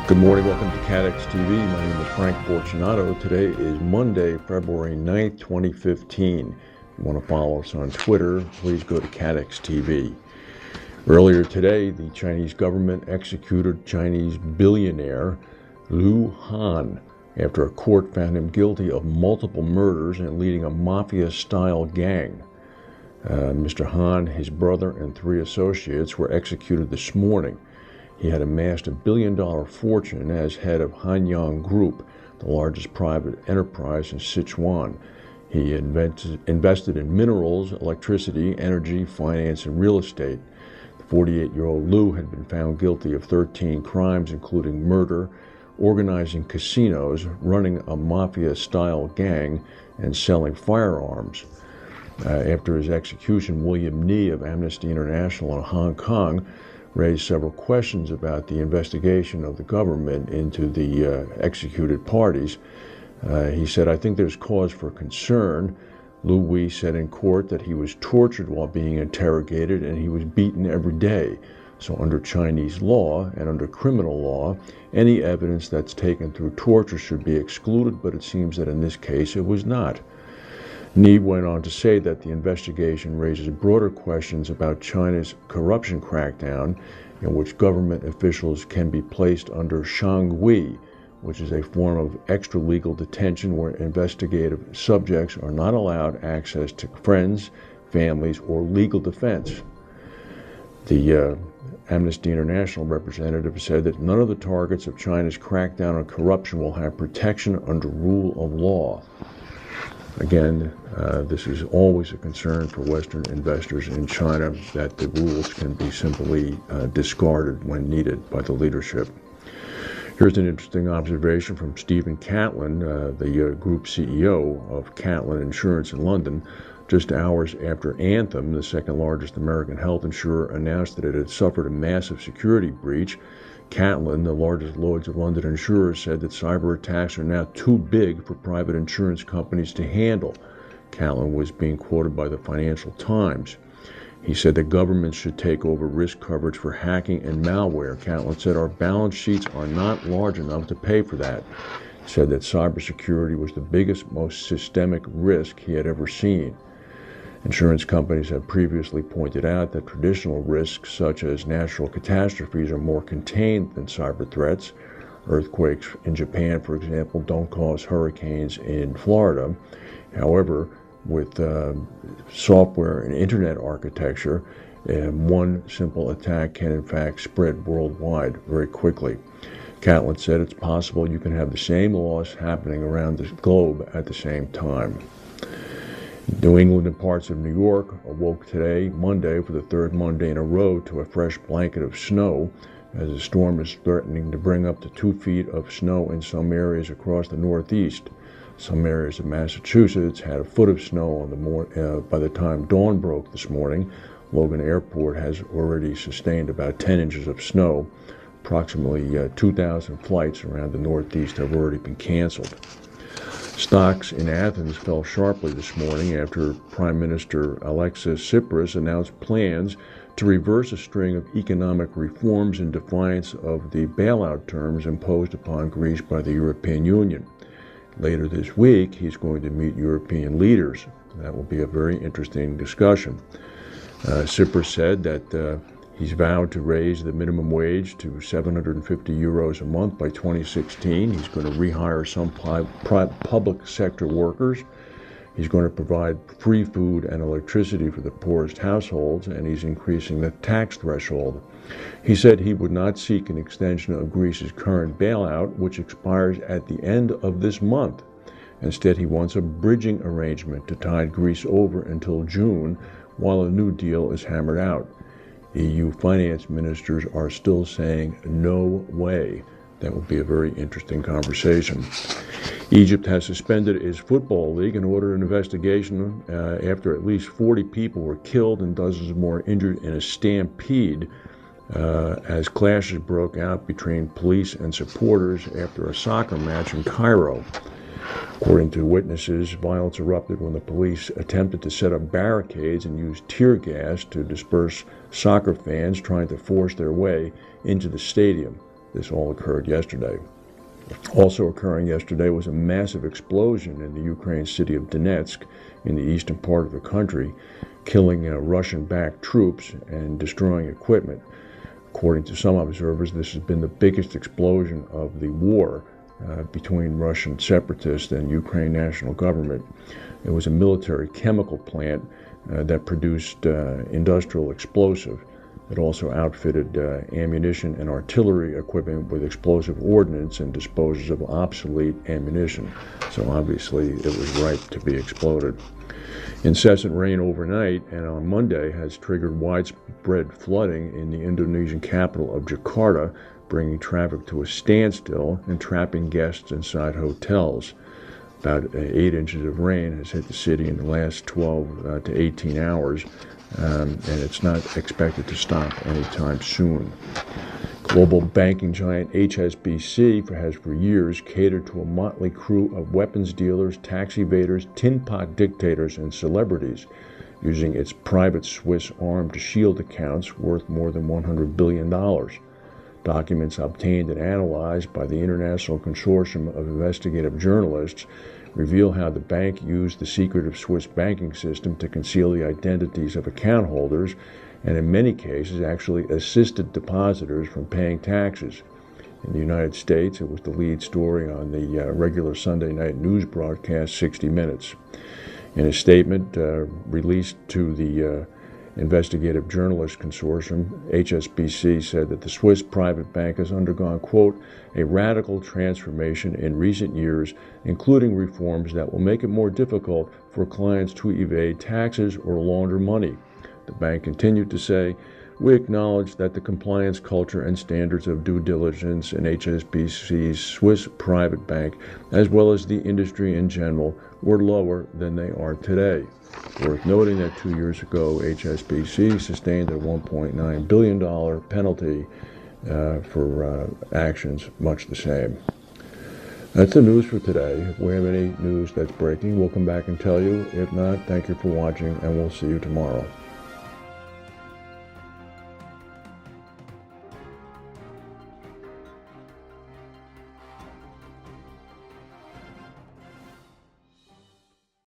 Good morning, welcome to Catex TV. My name is Frank Fortunato. Today is Monday, February 9th, 2015. If you want to follow us on Twitter, please go to Catex TV. Earlier today, the Chinese government executed Chinese billionaire Liu Han after a court found him guilty of multiple murders and leading a mafia-style gang. Mr. Han, his brother, and 3 associates were executed this morning. He had amassed $1 billion fortune as head of Hanyang Group, the largest private enterprise in Sichuan. He invested in minerals, electricity, energy, finance, and real estate. The 48-year-old Liu had been found guilty of 13 crimes, including murder, organizing casinos, running a mafia-style gang, and selling firearms. After his execution, William Ni of Amnesty International in Hong Kong raised several questions about the investigation of the government into the executed parties. He said, "I think there's cause for concern." Liu Wei said in court that he was tortured while being interrogated and he was beaten every day. So under Chinese law and under criminal law, any evidence that's taken through torture should be excluded, but it seems that in this case it was not. Ni went on to say that the investigation raises broader questions about China's corruption crackdown, in which government officials can be placed under shanghui, which is a form of extra-legal detention where investigative subjects are not allowed access to friends, families, or legal defense. The Amnesty International representative said that none of the targets of China's crackdown on corruption will have protection under rule of law. Again, this is always a concern for Western investors in China, that the rules can be simply discarded when needed by the leadership. Here's an interesting observation from Stephen Catlin, the group CEO of Catlin Insurance in London, just hours after Anthem, the second largest American health insurer, announced that it had suffered a massive security breach. Catlin, the largest Lloyd's of London insurer, said that cyber attacks are now too big for private insurance companies to handle. Catlin was being quoted by the Financial Times. He said that governments should take over risk coverage for hacking and malware. Catlin said our balance sheets are not large enough to pay for that. He said that cybersecurity was the biggest, most systemic risk he had ever seen. Insurance companies have previously pointed out that traditional risks such as natural catastrophes are more contained than cyber threats. Earthquakes in Japan, for example, don't cause hurricanes in Florida. However, with software and internet architecture, one simple attack can in fact spread worldwide very quickly. Catlin said it's possible you can have the same loss happening around the globe at the same time. New England and parts of New York awoke today, Monday, for the 3rd Monday in a row to a fresh blanket of snow, as a storm is threatening to bring up to 2 feet of snow in some areas across the Northeast. Some areas of Massachusetts had a foot of snow on by the time dawn broke this morning. Logan Airport has already sustained about 10 inches of snow. Approximately 2,000 flights around the Northeast have already been canceled. Stocks in Athens fell sharply this morning after Prime Minister Alexis Tsipras announced plans to reverse a string of economic reforms in defiance of the bailout terms imposed upon Greece by the European Union. Later this week, he's going to meet European leaders. That will be a very interesting discussion. Tsipras said that he's vowed to raise the minimum wage to 750 euros a month by 2016. He's going to rehire some public sector workers. He's going to provide free food and electricity for the poorest households, and he's increasing the tax threshold. He said he would not seek an extension of Greece's current bailout, which expires at the end of this month. Instead, he wants a bridging arrangement to tide Greece over until June, while a new deal is hammered out. EU finance ministers are still saying no way. That will be a very interesting conversation. Egypt has suspended its football league and ordered an investigation after at least 40 people were killed and dozens more injured in a stampede as clashes broke out between police and supporters after a soccer match in Cairo. According to witnesses, violence erupted when the police attempted to set up barricades and used tear gas to disperse soccer fans trying to force their way into the stadium. This all occurred yesterday. Also occurring yesterday was a massive explosion in the Ukraine city of Donetsk in the eastern part of the country, killing Russian-backed troops and destroying equipment. According to some observers, this has been the biggest explosion of the war between Russian separatists and Ukraine national government. It was a military chemical plant that produced industrial explosive. It also outfitted ammunition and artillery equipment with explosive ordnance and disposes of obsolete ammunition. So obviously it was ripe to be exploded. Incessant rain overnight and on Monday has triggered widespread flooding in the Indonesian capital of Jakarta, bringing traffic to a standstill and trapping guests inside hotels. About 8 inches of rain has hit the city in the last 12 to 18 hours, and it's not expected to stop anytime soon. Global banking giant HSBC has for years catered to a motley crew of weapons dealers, tax evaders, tin pot dictators, and celebrities, using its private Swiss arm to shield accounts worth more than $100 billion. Documents obtained and analyzed by the International Consortium of Investigative Journalists reveal how the bank used the secretive Swiss banking system to conceal the identities of account holders and in many cases actually assisted depositors from paying taxes. In the United States, it was the lead story on the regular Sunday night news broadcast 60 Minutes. In a statement released to the Investigative Journalist Consortium, HSBC said that the Swiss private bank has undergone, quote, a radical transformation in recent years, including reforms that will make it more difficult for clients to evade taxes or launder money. The bank continued to say, we acknowledge that the compliance culture and standards of due diligence in HSBC's Swiss private bank, as well as the industry in general, were lower than they are today. Worth noting that 2 years ago, HSBC sustained a $1.9 billion penalty for actions much the same. That's the news for today. If we have any news that's breaking, we'll come back and tell you. If not, thank you for watching, and we'll see you tomorrow.